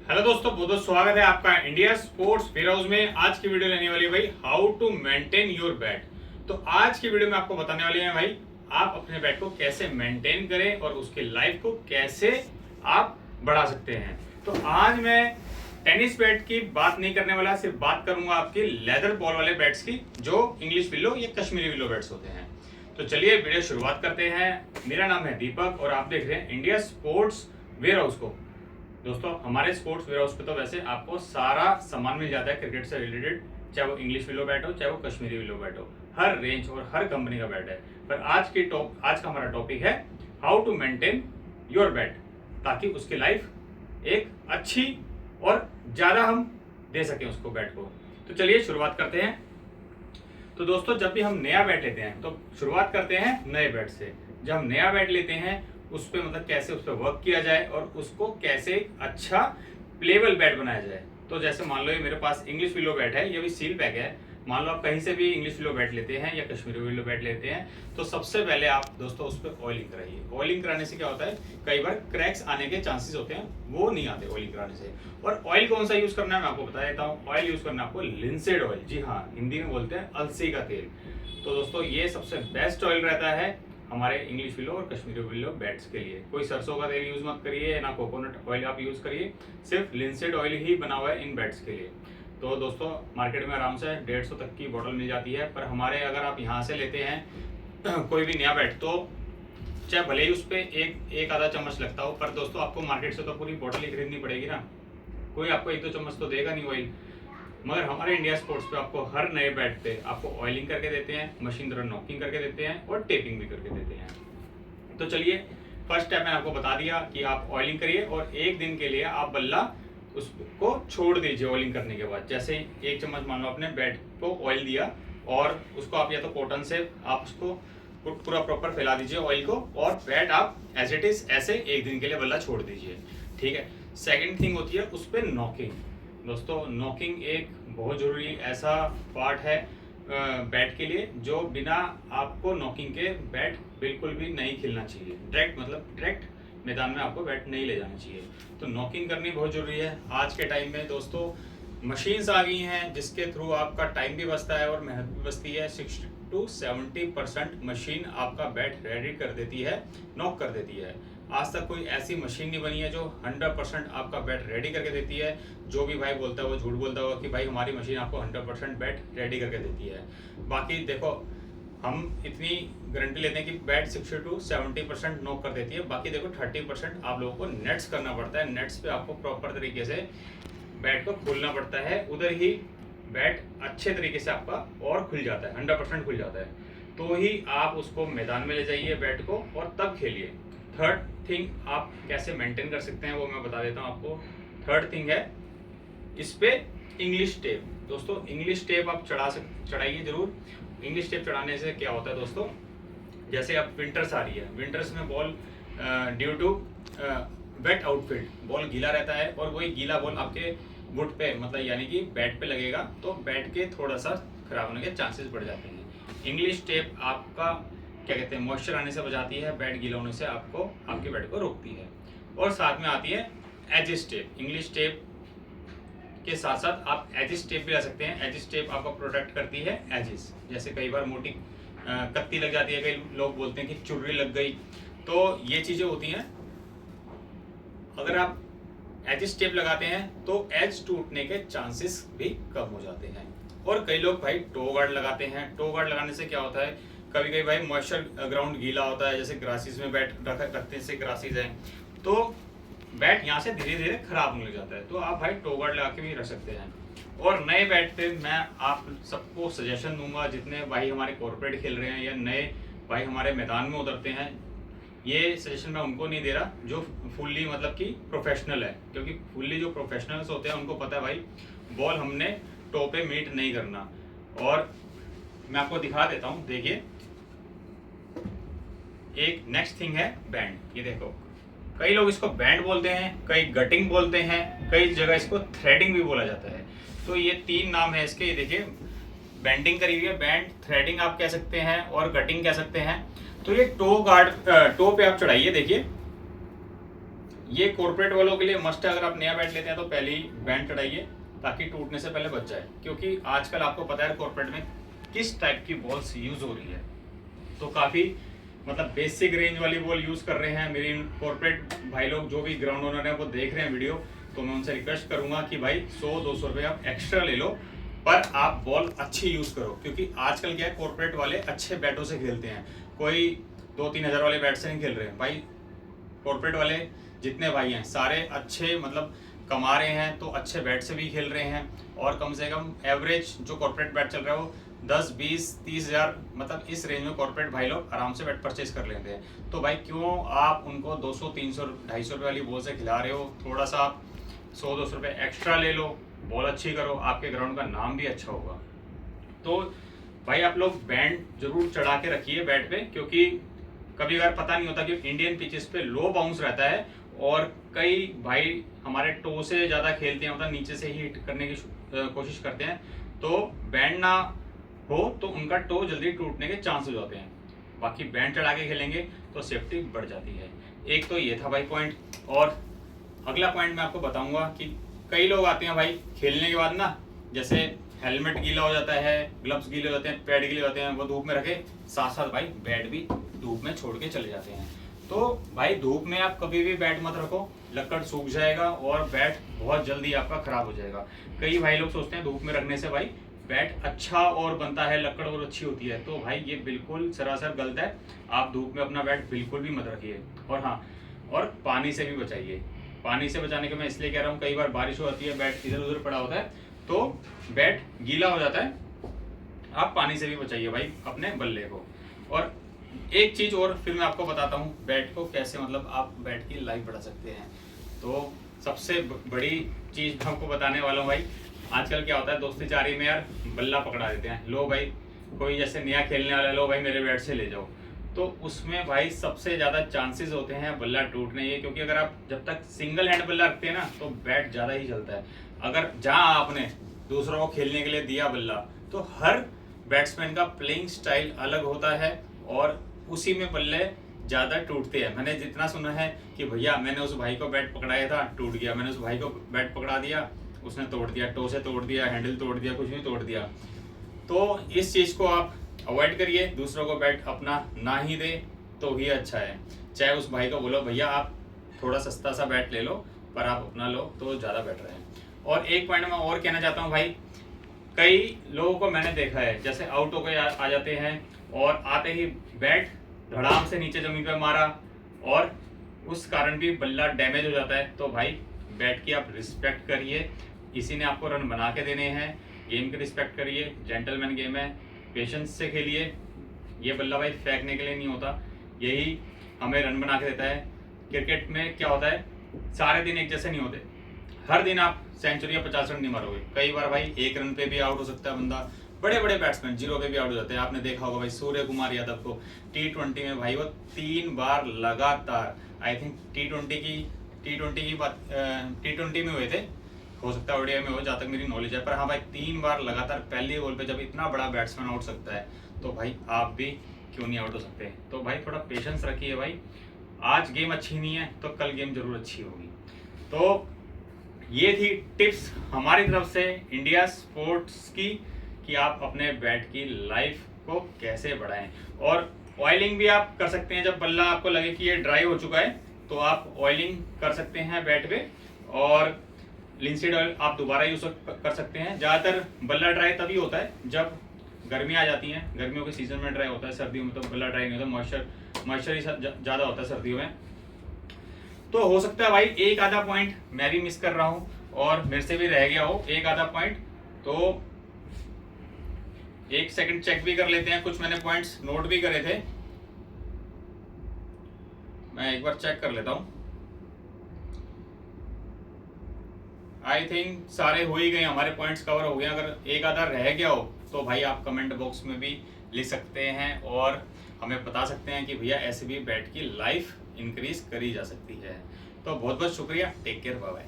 Hello दोस्तों, बहुत बहुत स्वागत है आपका इंडिया स्पोर्ट्स वेयर हाउस में। आज की वीडियो लेने वाली है भाई how to maintain your bat. तो आज की वीडियो में आपको बताने वाले हैं भाई आप अपने बैट को कैसे मेंटेन करें और उसके लाइफ को कैसे आप बढ़ा सकते हैं। तो आज मैं टेनिस बैट की बात नहीं करने वाला, सिर्फ बात करूंगा आपकी लेदर बॉल वाले बैट्स की, जो इंग्लिश विलो या कश्मीरी विलो बैट्स होते हैं। तो चलिए वीडियो शुरुआत करते हैं। मेरा नाम है दीपक और आप देख रहे हैं इंडिया स्पोर्ट्स वेयर हाउस को। दोस्तों, हमारे स्पोर्ट्स वेयर हाउस पे तो वैसे आपको सारा सामान मिल जाता है क्रिकेट से रिलेटेड, चाहे वो इंग्लिश विलो बैट हो चाहे वो कश्मीरी विलो बैट हो, हर रेंज और हर कंपनी का बैट है। पर आज का हमारा टॉपिक है how to maintain your bat, ताकि उसकी लाइफ एक अच्छी और ज़्यादा हम दे सकें उसको बैट को। तो चलिए शुरुआत करते हैं। तो दोस्तों, जब भी हम नया बैट लेते हैं तो शुरुआत करते हैं नए बैट से। जब हम नया बैट लेते हैं उस पर मतलब कैसे उस पर वर्क किया जाए और उसको कैसे अच्छा प्लेबल बैट बनाया जाए। तो जैसे मान लो ये मेरे पास इंग्लिश विलो बैट है, ये भी सील पैक है। मान लो आप कहीं से भी इंग्लिश विलो बैट लेते हैं या कश्मीरी विलो बैट लेते हैं तो सबसे पहले आप दोस्तों उस पर ऑयलिंग कराइए। ऑयलिंग कराने से क्या होता है, कई बार क्रैक्स आने के चांसेस होते हैं, वो नहीं आते ऑयलिंग कराने से। और ऑयल कौन सा यूज करना है मैं आपको बता देता हूँ। ऑयल यूज करना है आपको लिंसेड ऑयल, जी हाँ, हिंदी में बोलते हैं अलसी का तेल। तो दोस्तों ये सबसे बेस्ट ऑयल रहता है हमारे इंग्लिश विलो और कश्मीरी विलो बैट्स के लिए। कोई सरसों का तेल यूज मत करिए, ना कोकोनट ऑयल आप यूज करिए, सिर्फ लिंसेड ऑयल ही बना हुआ है इन बैट्स के लिए। तो दोस्तों मार्केट में आराम से 150 तक की बोतल मिल जाती है, पर हमारे अगर आप यहाँ से लेते हैं कोई भी नया बैट तो चाहे भले ही उस पर एक आधा चम्मच लगता हो, पर दोस्तों आपको मार्केट से तो पूरी बोतल ही खरीदनी पड़ेगी ना। कोई आपको एक दो चम्मच तो देगा नहीं ऑयल। मगर हमारे इंडिया स्पोर्ट्स पे आपको हर नए बैट पे आपको ऑयलिंग करके देते हैं, मशीन द्वारा नॉकिंग करके देते हैं और टेपिंग भी करके देते हैं। तो चलिए फर्स्ट स्टेप मैंने आपको बता दिया कि आप ऑयलिंग करिए और एक दिन के लिए आप बल्ला उसको छोड़ दीजिए। ऑयलिंग करने के बाद जैसे ही 1 चम्मच मान लो आपने बैट को ऑयल दिया और उसको आप या तो कॉटन से आप उसको पूरा प्रॉपर फैला दीजिए ऑयल को, और बैट आप एज इट इज ऐसे एक दिन के लिए बल्ला छोड़ दीजिए। ठीक है। सेकेंड थिंग होती है उस पर नॉकिंग। दोस्तों नॉकिंग एक बहुत ज़रूरी ऐसा पार्ट है बैट के लिए, जो बिना आपको नॉकिंग के बैट बिल्कुल भी नहीं खेलना चाहिए। डायरेक्ट मैदान में आपको बैट नहीं ले जाना चाहिए। तो नॉकिंग करनी बहुत ज़रूरी है। आज के टाइम में दोस्तों मशीन्स आ गई हैं जिसके थ्रू आपका टाइम भी बचता है और मेहनत भी बचती है। 60 to 70% मशीन आपका बैट रेडी कर देती है, नॉक कर देती है। आज तक कोई ऐसी मशीन नहीं बनी है जो 100% आपका बैट रेडी करके देती है। जो भी भाई बोलता है वो झूठ बोलता होगा कि भाई हमारी मशीन आपको 100% बैट रेडी करके देती है। बाकी देखो हम इतनी गारंटी लेते हैं कि बैट 60 to 70% नॉक कर देती है। बाकी देखो 30% आप लोगों को नेट्स करना पड़ता है। नेट्स पे आपको प्रॉपर तरीके से बैट को खोलना पड़ता है, उधर ही बैट अच्छे तरीके से आपका और खुल जाता है, 100% खुल जाता है। तो ही आप उसको मैदान में ले जाइए बैट को और तब खेलिए। थर्ड थिंग आप कैसे मेंटेन कर सकते हैं वो मैं बता देता हूँ आपको। थर्ड थिंग है इस पे इंग्लिश टेप। दोस्तों इंग्लिश टेप आप चढ़ाइए जरूर। इंग्लिश टेप चढ़ाने से क्या होता है दोस्तों, जैसे अब विंटर्स आ रही है, विंटर्स में ball due to wet outfield ball गीला रहता है और वही गीला बॉल आपके वुड पे मतलब यानी कि बैट पे लगेगा तो बैट के थोड़ा सा खराब होने के चांसेस बढ़ जाते हैं। इंग्लिश टेप आपका क्या कहते हैं मॉइस्चर आने से बचाती है, बैट गीला होने से आपको आपके बैट को रोकती है। और साथ में आती है एजिस टेप। इंग्लिश टेप के साथ साथ आप एजिस टेप भी ला सकते हैं। एजिस टेप आपको प्रोटेक्ट करती है एजिस, जैसे कई बार मोटी कत्ती लग जाती है, कई लोग बोलते हैं कि चुर्री लग गई, तो ये चीज़ें होती हैं। अगर आप एजिस टेप लगाते हैं तो एज टूटने के चांसेस भी कम हो जाते हैं। और कई लोग भाई टो गार्ड लगाते हैं। टो गार्ड लगाने से क्या होता है, कभी कभी भाई मॉइस्चर ग्राउंड गीला होता है, जैसे ग्रासेस में बैट रखते से ग्रासेस हैं तो बैट यहाँ से धीरे धीरे खराब होने लग जाता है। तो आप भाई टो गार्ड लगा के भी रख सकते हैं। और नए बैट पे मैं आप सबको सजेशन दूंगा, जितने भाई हमारे कॉर्पोरेट खेल रहे हैं या नए भाई हमारे मैदान में उतरते हैं, ये सजेशन मैं उनको नहीं दे रहा जो फुल्ली मतलब कि प्रोफेशनल है, क्योंकि फुल्ली जो प्रोफेशनल्स होते हैं उनको पता है भाई बॉल हमने टो पे मीट नहीं करना। और मैं आपको दिखा देता हूँ, देखिए एक नेक्स्ट थिंग है बैंड। ये देखो कई लोग इसको बैंड बोलते हैं, कई गटिंग बोलते हैं, कई जगह इसको थ्रेडिंग भी बोला जाता है। तो ये 3 नाम है इसके। ये देखिए बैंडिंग करी हुई है, बैंड, थ्रेडिंग आप कह सकते हैं और कटिंग कह सकते हैं। तो ये टो पे आप चढ़ाइए। देखिए ये कॉर्पोरेट वालों के लिए मस्ट है। अगर आप नया बैट लेते हैं तो पहले ही बैंड चढ़ाइए ताकि टूटने से पहले बच जाए, क्योंकि आजकल आपको पता है कॉर्पोरेट में किस टाइप की बॉल्स यूज हो रही है। तो काफ़ी मतलब बेसिक रेंज वाली बॉल यूज़ कर रहे हैं मेरी कॉर्पोरेट भाई लोग, जो भी ग्राउंड ओनर हैं वो देख रहे हैं वीडियो, तो मैं उनसे रिक्वेस्ट करूंगा कि भाई 100-200 रुपये आप एक्स्ट्रा ले लो, पर आप बॉल अच्छी यूज़ करो। क्योंकि आजकल क्या है, कॉर्पोरेट वाले अच्छे बैटों से खेलते हैं, कोई 2-3 हज़ार वाले बैट से नहीं खेल रहे हैं भाई। कॉर्पोरेट वाले जितने भाई हैं सारे अच्छे मतलब कमा रहे हैं, तो अच्छे बैट से भी खेल रहे हैं, और कम से कम एवरेज जो कॉर्पोरेट बैट चल रहा है वो 10-20-30 हज़ार मतलब इस रेंज में कॉर्पोरेट भाई लोग आराम से बैट परचेज कर लेते हैं। तो भाई क्यों आप उनको 200-300-250 रुपये वाली बॉल से खिला रहे हो? थोड़ा सा आप 100-200 रुपये एक्स्ट्रा ले लो, बॉल अच्छी करो, आपके ग्राउंड का नाम भी अच्छा होगा। तो भाई आप लोग बैंड जरूर चढ़ा के रखिए बैट पे, क्योंकि कभी अगर पता नहीं होता कि इंडियन पिचेस पे लो बाउंस रहता है, और कई भाई हमारे टो से ज़्यादा खेलते हैं, मतलब नीचे से ही हिट करने की कोशिश करते हैं, तो बैंड ना हो तो उनका टो जल्दी टूटने के चांसेस होते हैं। बाकी बैंड चढ़ा के खेलेंगे तो सेफ्टी बढ़ जाती है। एक तो ये था भाई पॉइंट, और अगला पॉइंट मैं आपको बताऊंगा कि कई लोग आते हैं भाई खेलने के बाद ना, जैसे हेलमेट गीला हो जाता है, ग्लव्स गीले हो जाते हैं, पैड गीले हो जाते हैं, वो धूप में रखे, साथ साथ भाई बैट भी धूप में छोड़ के चले जाते हैं। तो भाई धूप में आप कभी भी बैट मत रखो, लकड़ सूख जाएगा और बैट बहुत जल्दी आपका खराब हो जाएगा। कई भाई लोग सोचते हैं धूप में रखने से भाई बैट अच्छा और बनता है, लकड़ और अच्छी होती है, तो भाई ये बिल्कुल सरासर गलत है। आप धूप में अपना बैट बिल्कुल भी मत रखिए। और हाँ, और पानी से भी बचाइए। पानी से बचाने के मैं इसलिए कह रहा हूँ, कई बार बारिश होती है, बैट इधर उधर पड़ा होता है तो बैट गीला हो जाता है, आप पानी से भी बचाइए भाई अपने बल्ले को। और एक चीज और फिर मैं आपको बताता हूँ बैट को कैसे मतलब आप बैट की लाइफ बढ़ा सकते हैं। तो सबसे बड़ी चीज मैं आपको बताने वाला हूँ भाई, आजकल क्या होता है दोस्ती चारी में यार बल्ला पकड़ा देते हैं, लो भाई कोई जैसे नया खेलने वाला, लो भाई मेरे बैट से ले जाओ, तो उसमें भाई सबसे ज़्यादा चांसेस होते हैं बल्ला टूटने के। क्योंकि अगर आप जब तक सिंगल हैंड बल्ला रखते हैं ना तो बैट ज़्यादा ही चलता है। अगर जहाँ आपने दूसरों को खेलने के लिए दिया बल्ला, तो हर बैट्समैन का प्लेइंग स्टाइल अलग होता है और उसी में बल्ले ज़्यादा टूटते हैं। मैंने जितना सुना है कि भैया मैंने उस भाई को बैट पकड़ाया था टूट गया, मैंने उस भाई को बैट पकड़ा दिया उसने तोड़ दिया, टो से तोड़ दिया, हैंडल तोड़ दिया, कुछ भी तोड़ दिया। तो इस चीज़ को आप अवॉइड करिए, दूसरों को बैट अपना ना ही दे तो ही अच्छा है। चाहे उस भाई को बोलो भैया आप थोड़ा सस्ता सा बैट ले लो, पर आप अपना लो तो ज़्यादा बेटर है। और एक पॉइंट मैं और कहना चाहता हूँ भाई, कई लोगों को मैंने देखा है जैसे आउट होकर आ जाते हैं और आते ही बैट धड़ाम से नीचे जमीन पर मारा और उस कारण भी बल्ला डैमेज हो जाता है। तो भाई बैट की आप रिस्पेक्ट करिए, इसी ने आपको रन बना के देने हैं। गेम की रिस्पेक्ट करिए, जेंटलमैन गेम है, पेशेंस से खेलिए। ये बल्ला भाई फेंकने के लिए नहीं होता, यही हमें रन बना के देता है। क्रिकेट में क्या होता है, सारे दिन एक जैसे नहीं होते, हर दिन आप सेंचुरी या 50 रन नहीं मारोगे। कई बार भाई 1 रन पे भी आउट हो सकता है बंदा, बड़े बड़े बैट्समैन 0 पे भी आउट हो जाते हैं। आपने देखा होगा भाई सूर्य कुमार यादव को T20 में भाई वो 3 बार लगातार, आई थिंक T20 में हुए थे, हो सकता है ओडीआई में हो, जहाँ तक मेरी नॉलेज है, पर हाँ भाई 3 बार लगातार पहली बॉल पे जब इतना बड़ा बैट्समैन आउट सकता है तो भाई आप भी क्यों नहीं आउट हो सकते। तो भाई थोड़ा पेशेंस रखिए भाई, आज गेम अच्छी नहीं है तो कल गेम जरूर अच्छी होगी। तो ये थी टिप्स हमारी तरफ से इंडिया स्पोर्ट्स की कि आप अपने बैट की लाइफ को कैसे बढ़ाएं। और ऑयलिंग भी आप कर सकते हैं, जब बल्ला आपको लगे कि ये ड्राई हो चुका है तो आप ऑयलिंग कर सकते हैं बैट पे, और लिंसीड ऑयल आप दोबारा यूज कर सकते हैं। ज़्यादातर बल्ला ड्राई तभी होता है जब गर्मियाँ आ जाती हैं, गर्मियों के सीजन में ड्राई होता है, सर्दियों में तो बल्ला ड्राई नहीं होता, मॉइस्चर ही ज़्यादा होता है सर्दियों में। तो हो सकता है भाई एक आधा पॉइंट मैं भी मिस कर रहा हूँ और मेरे से भी रह गया हो एक आधा पॉइंट, तो एक सेकंड चेक भी कर लेते हैं। कुछ मैंने पॉइंट्स नोट भी करे थे, मैं एक बार चेक कर लेता हूँ। आई थिंक सारे हो ही गए, हमारे पॉइंट्स कवर हो गए। अगर एक आधा रह गया हो तो भाई आप कमेंट बॉक्स में भी लिख सकते हैं और हमें बता सकते हैं कि भैया ऐसे भी बैट की लाइफ इंक्रीज करी जा सकती है। तो बहुत बहुत शुक्रिया, टेक केयर, बाय बाय।